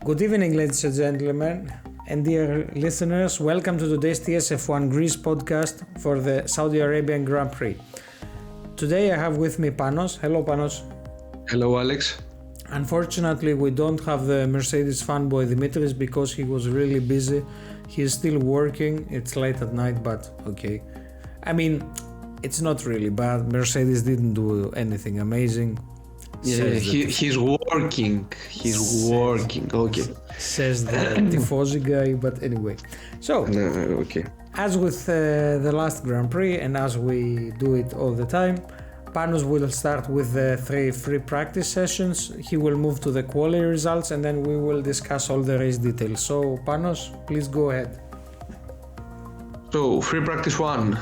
Good evening, ladies and gentlemen, and dear listeners. Welcome to today's TSF1 Greece podcast for the Saudi Arabian Grand Prix. Today I have with me Panos. Hello, Panos. Hello, Alex. Unfortunately, we don't have the Mercedes fanboy Dimitris because he was really busy. He's still working. It's late at night, but okay. I mean, it's not really bad. Mercedes didn't do anything amazing. He's working. Okay. Says the Tifosi guy, but anyway. So, okay. As with the last Grand Prix, and as we do it all the time, Panos will start with the 3 free practice sessions. He will move to the quality results, and then we will discuss all the race details. So, Panos, please go ahead. So, free practice 1.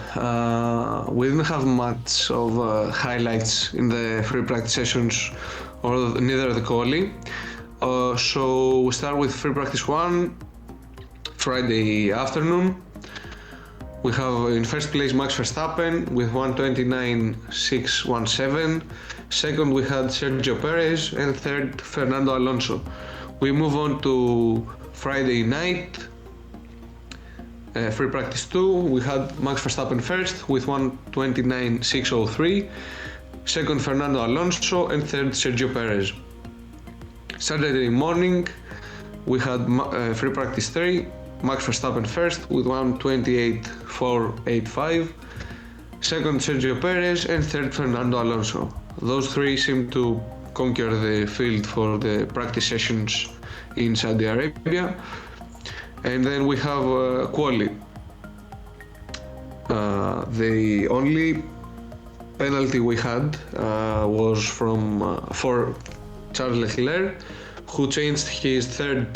We didn't have much of highlights in the free practice sessions, or neither the quali. So, we start with free practice 1, Friday afternoon. We have in first place Max Verstappen with 1:29.617. Second, we had Sergio Perez, and third, Fernando Alonso. We move on to Friday night. Free practice 2, we had Max Verstappen first with 1:29.603, second Fernando Alonso, and third Sergio Perez. Saturday morning we had free practice 3, Max Verstappen first with 1:28.485, second Sergio Perez, and third Fernando Alonso. Those three seem to conquer the field for the practice sessions in Saudi Arabia. And then we have quali. The only penalty we had was for Charles Leclerc, who changed his third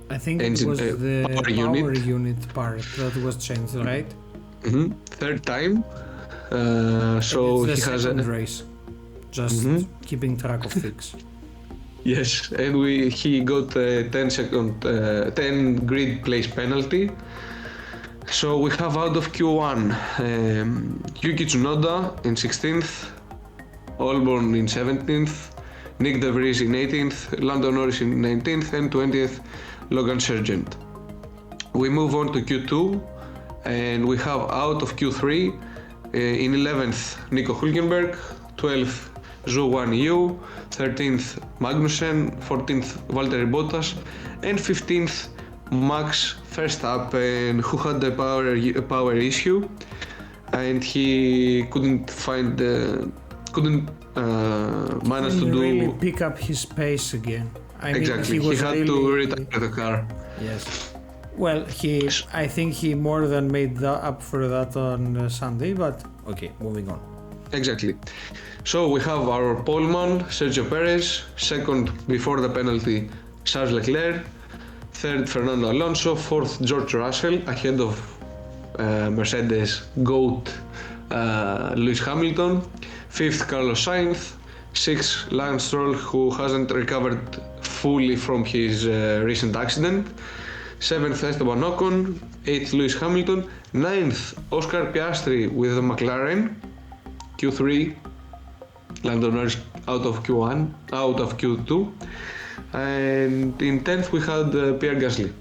I think it was the power unit part that was changed, right? Mm-hmm. Third time. So it's the he has second race. Just keeping track of things. Yes, and he got a 10 grid place penalty. So we have out of Q1 Yuki Tsunoda in 16th, Albon in 17th, Nick De Vries in 18th, Lando Norris in 19th, and 20th Logan Sargent. We move on to Q2 and we have out of Q3 in 11th Nico Hülkenberg, 12th Zhou Guanyu, 13th Magnussen, 14th Valtteri Bottas, and 15th Max Verstappen, who had a power issue, and he couldn't manage to really pick up his pace again. Exactly, he had to retire the car. Yes. Well, I think he more than made up for that on Sunday, but okay, moving on. Exactly. So we have our poleman, Sergio Perez, second before the penalty, Charles Leclerc, third Fernando Alonso, fourth George Russell, ahead of Mercedes GOAT Lewis Hamilton, fifth Carlos Sainz, sixth Lance Stroll, who hasn't recovered fully from his recent accident, seventh Esteban Ocon, eighth Lewis Hamilton, ninth Oscar Piastri with the McLaren, Q3 Lando Norris out of Q2, and in 10th we had Pierre Gasly.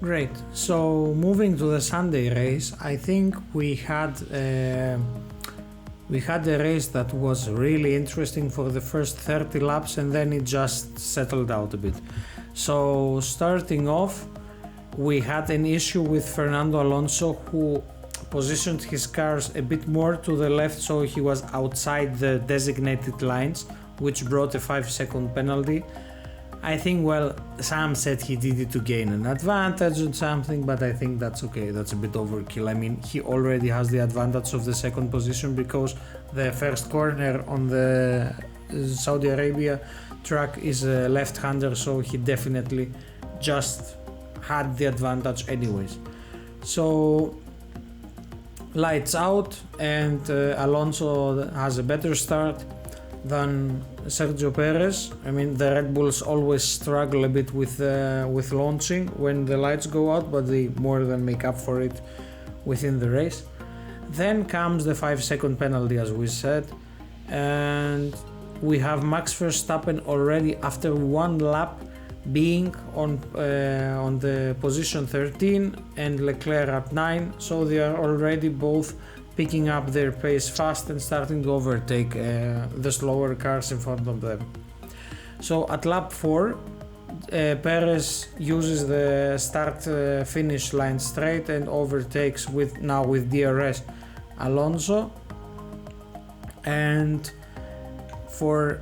Great. So moving to the Sunday race, I think we had a race that was really interesting for the first 30 laps, and then it just settled out a bit. So starting off, we had an issue with Fernando Alonso, who positioned his cars a bit more to the left, so he was outside the designated lines, which brought a 5-second penalty. I think, well, Sam said he did it to gain an advantage or something, but I think that's okay, that's a bit overkill. I mean, he already has the advantage of the second position because the first corner on the Saudi Arabia track is a left-hander, so he definitely just had the advantage anyways. So lights out, and Alonso has a better start than Sergio Perez. I mean, the Red Bulls always struggle a bit with launching when the lights go out, but they more than make up for it within the race. Then comes the 5-second penalty, as we said, and we have Max Verstappen already after one lap being on the position 13 and Leclerc at 9, so they are already both picking up their pace fast and starting to overtake the slower cars in front of them. So at lap 4, Perez uses the start finish line straight and overtakes with DRS Alonso, and for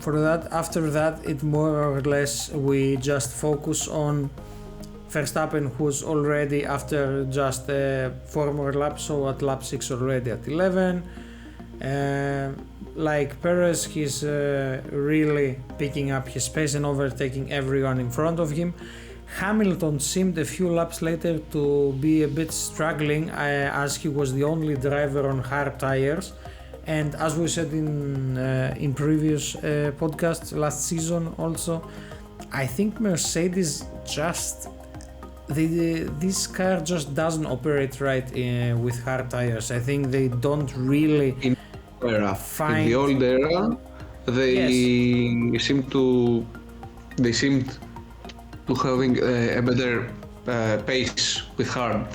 that, after that, it more or less we just focus on Verstappen, who's already after just 4 more laps, so at lap 6 already at 11. Like Perez, he's really picking up his pace and overtaking everyone in front of him. Hamilton seemed a few laps later to be a bit struggling as he was the only driver on hard tires. And as we said in previous podcasts last season also, I think Mercedes just this car just doesn't operate right with hard tires. I think they don't really find... In the old era, they seemed to having a better pace with hard.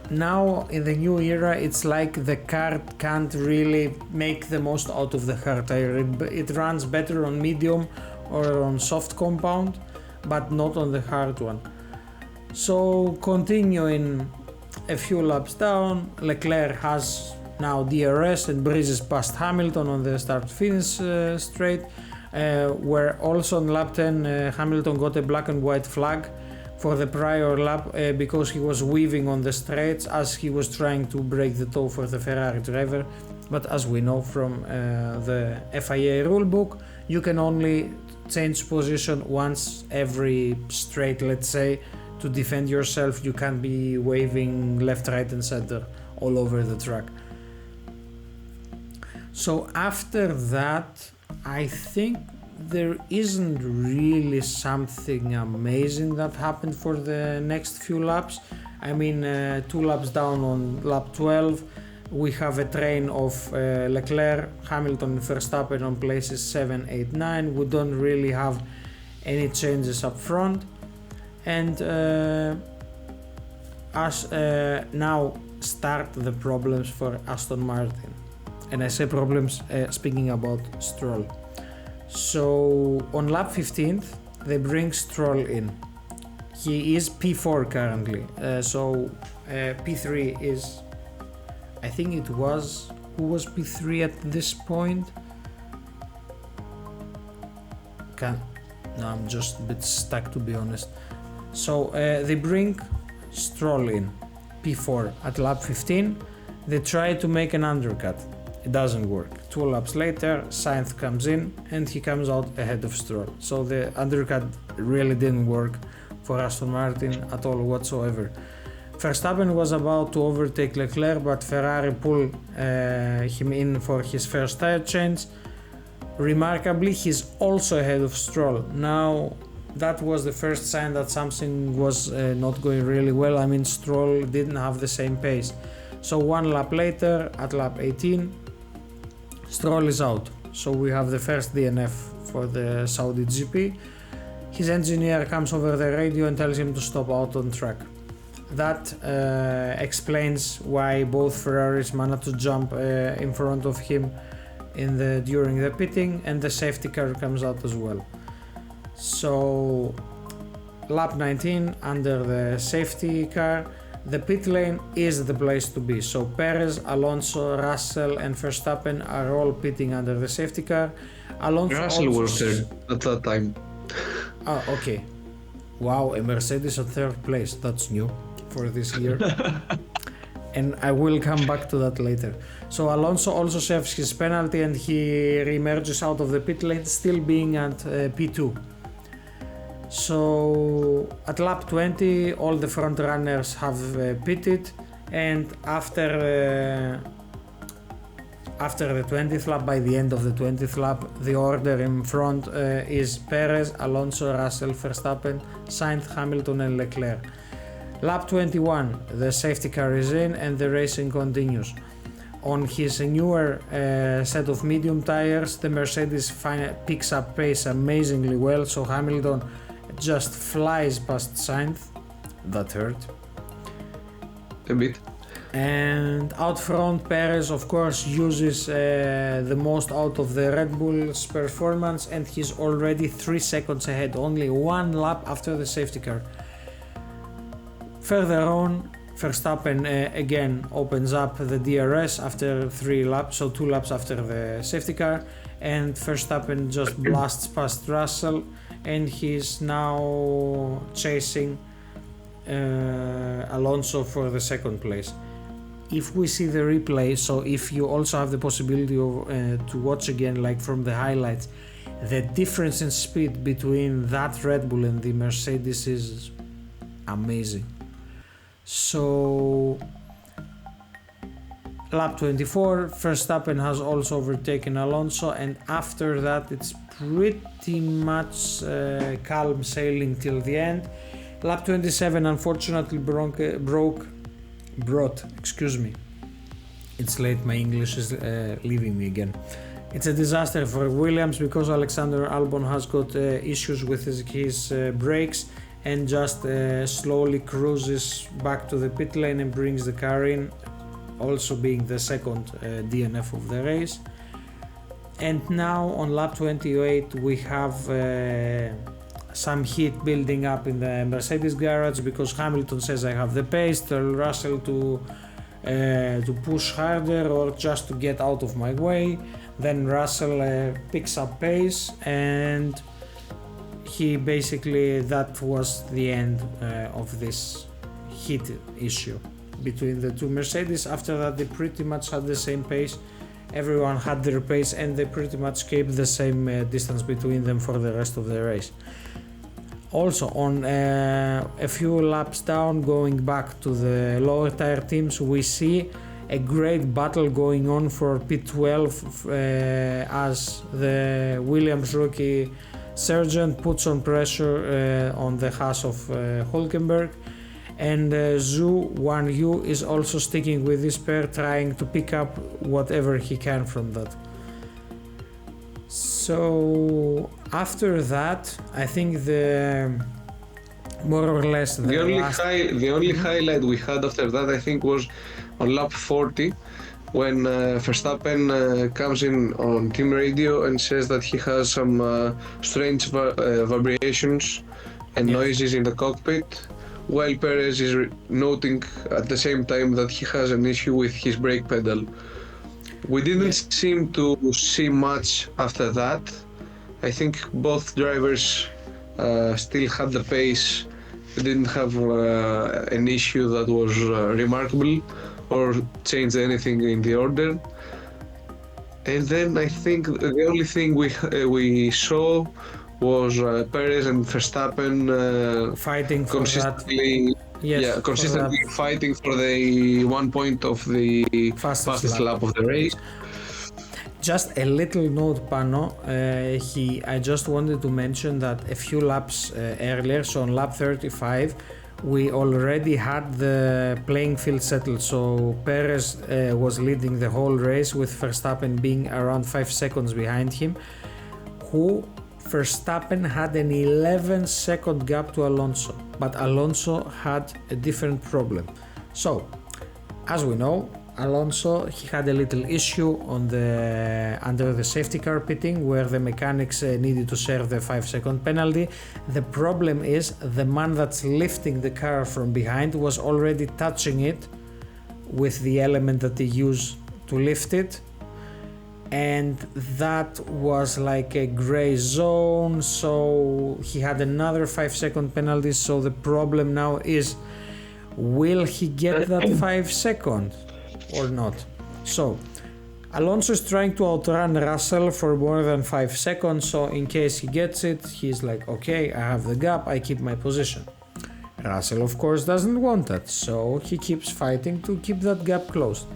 Now in the new era, it's like the car can't really make the most out of the hard tire. It runs better on medium or on soft compound, but not on the hard one. So continuing a few laps down, Leclerc has now DRS and breezes past Hamilton on the start-finish straight, where also on lap 10 Hamilton got a black and white flag for the prior lap because he was weaving on the straights as he was trying to break the toe for the Ferrari driver. But as we know from the FIA rulebook, you can only change position once every straight, let's say, to defend yourself. You can't be waving left, right and center all over the track. So after that, I think there isn't really something amazing that happened for the next few laps. I mean, 2 laps down on lap 12, we have a train of Leclerc, Hamilton and Verstappen on places 7, 8, 9. We don't really have any changes up front. And now start the problems for Aston Martin. And I say problems speaking about Stroll. So on lap 15th, they bring Stroll in. He is P4 currently. P3 is, I think it was, who was P3 at this point? No, I'm just a bit stuck to be honest. So they bring Stroll in, P4 at lap 15. They try to make an undercut. It doesn't work. 2 laps later, Sainz comes in and he comes out ahead of Stroll. So the undercut really didn't work for Aston Martin at all whatsoever. Verstappen was about to overtake Leclerc, but Ferrari pulled him in for his first tire change. Remarkably, he's also ahead of Stroll. Now, that was the first sign that something was not going really well. I mean, Stroll didn't have the same pace. So 1 lap later, at lap 18, Stroll is out. So we have the first DNF for the Saudi GP. His engineer comes over the radio and tells him to stop out on track. That explains why both Ferraris managed to jump in front of him during the pitting, and the safety car comes out as well. So lap 19, under the safety car, the pit lane is the place to be. So Perez, Alonso, Russell and Verstappen are all pitting under the safety car. Russell was third at that time. Ah, okay. Wow, a Mercedes at third place. That's new for this year. And I will come back to that later. So Alonso also serves his penalty and he re-emerges out of the pit lane, still being at P2. So at lap 20, all the front runners have pitted, and after the 20th lap, by the end of the 20th lap, the order in front is Perez, Alonso, Russell, Verstappen, Sainz, Hamilton and Leclerc. Lap 21, the safety car is in and the racing continues. on his newer set of medium tires, the Mercedes picks up pace amazingly well, so Hamilton just flies past Sainz. That hurt a bit. And out front, Perez of course uses the most out of the Red Bull's performance, and he's already 3 seconds ahead, only 1 lap after the safety car. Further on, Verstappen again opens up the DRS after 3 laps, so 2 laps after the safety car, and Verstappen just blasts past Russell, and he's now chasing Alonso for the second place. If we see the replay, so if you also have the possibility of to watch again, like from the highlights, the difference in speed between that Red Bull and the Mercedes is amazing. So lap 24, Verstappen has also overtaken Alonso, and after that it's pretty much calm sailing till the end. Lap 27 unfortunately brought, excuse me, it's late, my English is leaving me again. It's a disaster for Williams because Alexander Albon has got issues with his brakes, and just slowly cruises back to the pit lane and brings the car in, also being the second DNF of the race. And now on lap 28 we have some heat building up in the Mercedes garage because Hamilton says I have the pace, tell Russell to push harder or just to get out of my way. Then Russell picks up pace, and he basically, that was the end of this heat issue between the two Mercedes. After that they pretty much had the same pace, everyone had their pace, and they pretty much kept the same distance between them for the rest of the race. Also on a few laps down, going back to the lower tire teams, we see a great battle going on for P12 as the Williams rookie Sargent puts on pressure on the Haas of Hülkenberg, and Zhou Guanyu is also sticking with this pair, trying to pick up whatever he can from that. So after that, I think the more or less the only highlight we had after that, I think, was on lap 40 when Verstappen comes in on team radio and says that he has some strange vibrations and noises in the cockpit, while Perez is noting at the same time that he has an issue with his brake pedal. We didn't seem to see much after that. I think both drivers still had the pace. They didn't have an issue that was remarkable or changed anything in the order. And then I think the only thing we saw was Perez and Verstappen fighting for consistently. Yes, consistently fighting for the 1 point of the fastest lap of the race. Just a little note, Pano. I just wanted to mention that a few laps earlier, so on lap 35, we already had the playing field settled. So Perez was leading the whole race, with Verstappen being around 5 seconds behind him. Verstappen had an 11-second gap to Alonso, but Alonso had a different problem. So, as we know, Alonso, he had a little issue on under the safety car pitting, where the mechanics needed to serve the 5-second penalty. The problem is the man that's lifting the car from behind was already touching it with the element that they use to lift it, and that was like a gray zone, so he had another 5-second penalty. So the problem now is, will he get that 5 seconds or not? So Alonso is trying to outrun Russell for more than 5 seconds, so in case he gets it, he's like, okay, I have the gap, I keep my position. Russell of course doesn't want that, so he keeps fighting to keep that gap closed.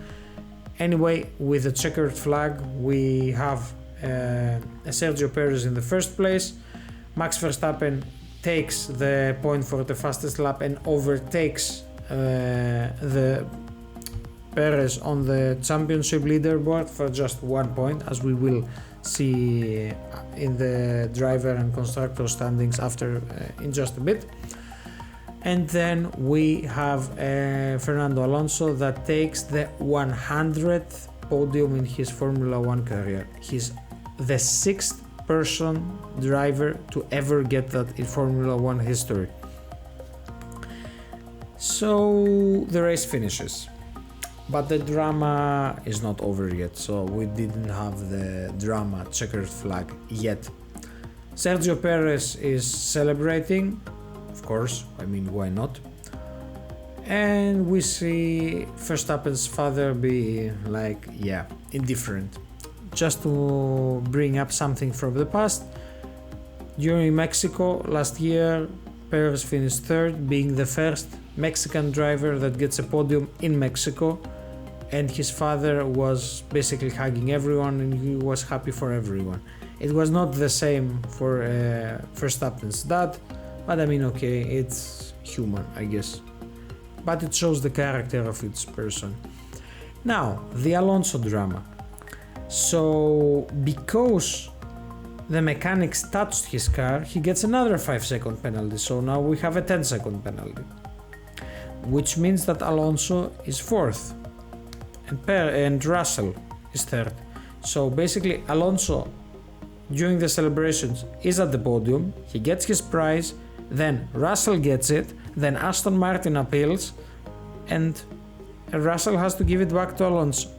Anyway, with the checkered flag, we have Sergio Perez in the first place. Max Verstappen takes the point for the fastest lap and overtakes the Perez on the championship leaderboard for just 1 point, as we will see in the driver and constructor standings after in just a bit. And then we have Fernando Alonso that takes the 100th podium in his Formula One career. He's the 6th person driver to ever get that in Formula One history. So the race finishes, but the drama is not over yet, so we didn't have the drama checkered flag yet. Sergio Perez is celebrating, of course, I mean, why not? And we see Verstappen's father be like, yeah, indifferent. Just to bring up something from the past, during Mexico last year, Perez finished third, being the first Mexican driver that gets a podium in Mexico, and his father was basically hugging everyone and he was happy for everyone. It was not the same for Verstappen's dad, but I mean, okay, it's human, I guess. But it shows the character of each person. Now, the Alonso drama. So, because the mechanics touched his car, he gets another 5-second penalty. So now we have a 10-second penalty, which means that Alonso is fourth and Russell is third. So basically, Alonso during the celebrations is at the podium, he gets his prize, then Russell gets it, then Aston Martin appeals, and Russell has to give it back to Alonso.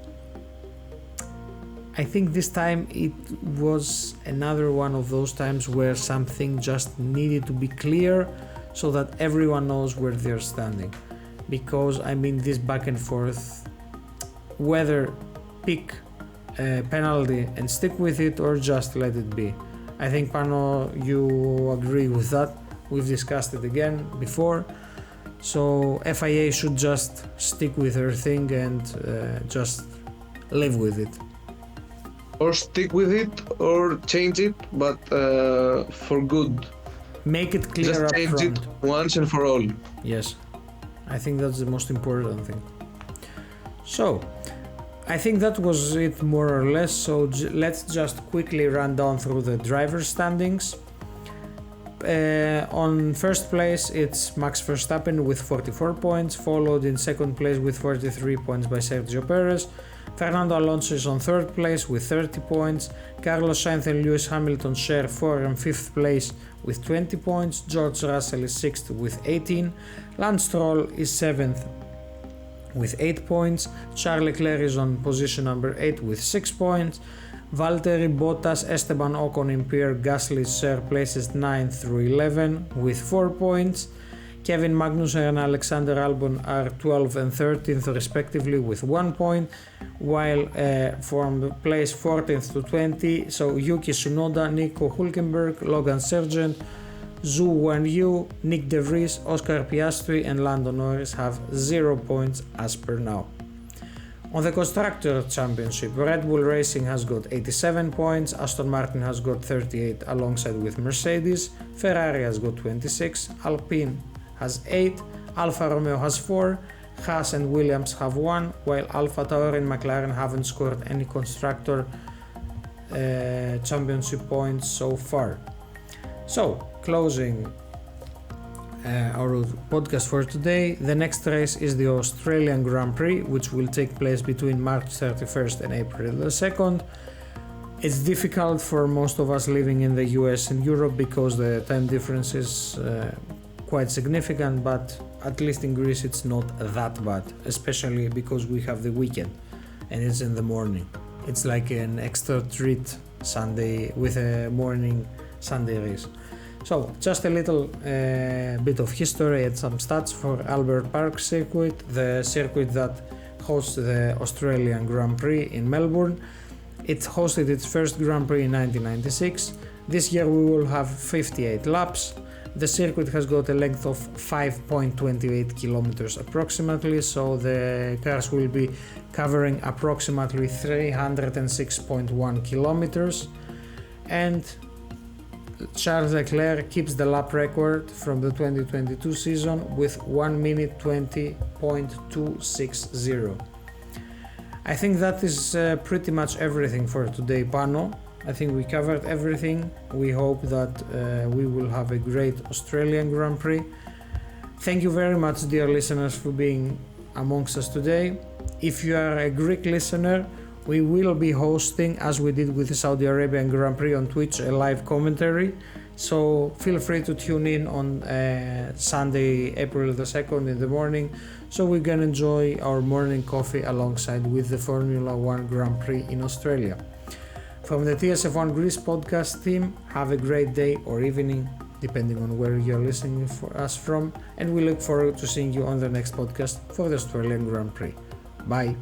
I think this time it was another one of those times where something just needed to be clear so that everyone knows where they're standing. Because I mean, this back and forth, whether pick a penalty and stick with it or just let it be. I think, Pano, you agree with that. We've discussed it again before. So FIA should just stick with her thing and just live with it. Or stick with it or change it, but for good. Make it clear just up change front. it once and for all. Yes, I think that's the most important thing. So, I think that was it more or less. So let's just quickly run down through the driver standings. On first place it's Max Verstappen with 44 points, followed in second place with 43 points by Sergio Perez. Fernando Alonso is on third place with 30 points. Carlos Sainz and Lewis Hamilton share 4th and 5th place with 20 points. George Russell is 6th with 18. Lance Stroll is 7th with 8 points. Charles Leclerc is on position number 8 with 6 points. Valtteri Bottas, Esteban Ocon and Pierre Gasly share places 9 through 11 with 4 points. Kevin Magnussen and Alexander Albon are 12th and 13th respectively with 1 point, while from place 14th to 20, so Yuki Tsunoda, Nico Hülkenberg, Logan Sargent, Zhou Guanyu, Nick De Vries, Oscar Piastri and Lando Norris have 0 points as per now. On the Constructor Championship, Red Bull Racing has got 87 points, Aston Martin has got 38 alongside with Mercedes, Ferrari has got 26, Alpine has 8, Alfa Romeo has 4, Haas and Williams have 1, while Alfa Tauri and McLaren haven't scored any Constructor Championship points so far. So, closing our podcast for today, the next race is the Australian Grand Prix, which will take place between March 31st and April 2nd. It's difficult for most of us living in the US and Europe because the time difference is quite significant, but at least in Greece it's not that bad, especially because we have the weekend and it's in the morning. It's like an extra treat Sunday with a morning Sunday race. So just a little bit of history and some stats for Albert Park circuit, the circuit that hosts the Australian Grand Prix in Melbourne. It hosted its first Grand Prix in 1996. This year we will have 58 laps. The circuit has got a length of 5.28 kilometers approximately, so the cars will be covering approximately 306.1 kilometers. And Charles Leclerc keeps the lap record from the 2022 season with 1 minute 20.260. I think that is pretty much everything for today, Pano. I think we covered everything. We hope that we will have a great Australian Grand Prix. Thank you very much, dear listeners, for being amongst us today. If you are a Greek listener, we will be hosting, as we did with the Saudi Arabian Grand Prix on Twitch, a live commentary. So feel free to tune in on Sunday, April the 2nd in the morning, so we can enjoy our morning coffee alongside with the Formula 1 Grand Prix in Australia. From the TSF1 Greece podcast team, have a great day or evening, depending on where you're listening for us from, and we look forward to seeing you on the next podcast for the Australian Grand Prix. Bye!